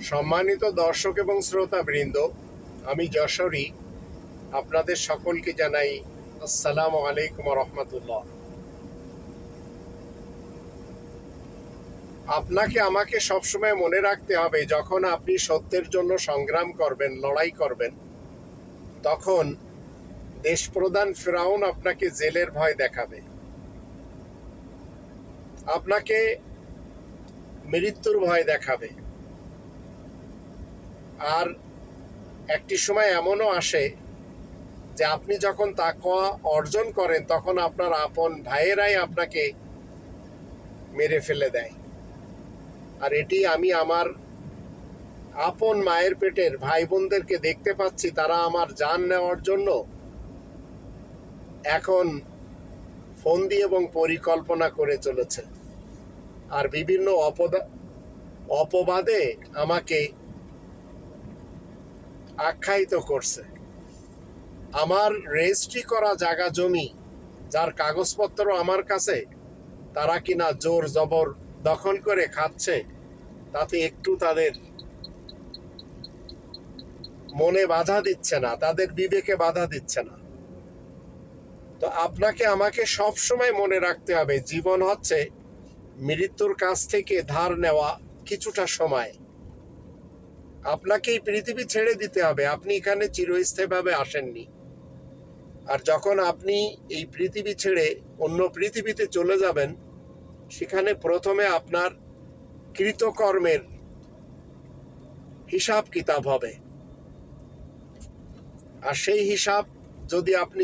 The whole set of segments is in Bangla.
সম্মানিত দর্শক এবং শ্রোতাবৃন্দ, আমি যশোরী আপনাদের সকলকে জানাই আসসালামু আলাইকুম রহমতুল্লাহ। আপনাকে আমাকে সবসময় মনে রাখতে হবে, যখন আপনি সত্যের জন্য সংগ্রাম করবেন, লড়াই করবেন, তখন দেশপ্রধান ফিরাউন আপনাকে জেলের ভয় দেখাবে, আপনাকে মৃত্যুর ভয় দেখাবে। আর একটি সময় এমনও আসে যে আপনি যখন তাকওয়া অর্জন করেন, তখন আপনার আপন ভাইয়েরাই আপনাকে মেরে ফেলে দেয়। আর এটি আমি আমার আপন মায়ের পেটের ভাই বোনদেরকে দেখতে পাচ্ছি। তারা আমার জান নেওয়ার জন্য এখন ফন্দি এবং পরিকল্পনা করে চলেছে, আর বিভিন্ন অপবাদে আমাকে আখ্যায়িত করছে। আমার রেজিস্ট্রি করা জায়গা জমি, যার কাগজপত্র আমার কাছে, তারা কিনা জোর জবর দখল করে খাচ্ছে, তাতে একটু তাদের মনে বাধা দিচ্ছে না, তাদের বিবেকে বাধা দিচ্ছে না। তো আপনাকে আমাকে সব সময় মনে রাখতে হবে, জীবন হচ্ছে মৃত্যুর কাছ থেকে ধার নেওয়া কিছুটা সময়। আপনাকে এই পৃথিবী ছেড়ে দিতে হবে, আপনি এখানে চিরস্থায়ীভাবে আসেননি। আর যখন আপনি এই পৃথিবী ছেড়ে অন্য পৃথিবীতে চলে যাবেন, সেখানে প্রথমে আপনার কৃতকর্মের হিসাব কিতাব হবে। আর সেই হিসাব যদি আপনি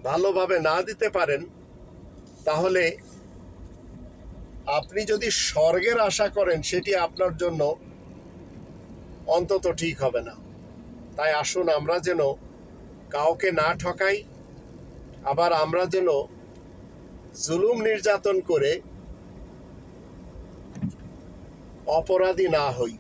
ভালোভাবে না দিতে পারেন, তাহলে আপনি যদি স্বর্গের আশা করেন, সেটি আপনার জন্য অন্তত ঠিক হবে না। তাই আসুন আমরা যেন কাউকে না ঠকাই, আবার আমরা যেন জুলুম নির্যাতন করে অপরাধী না হই।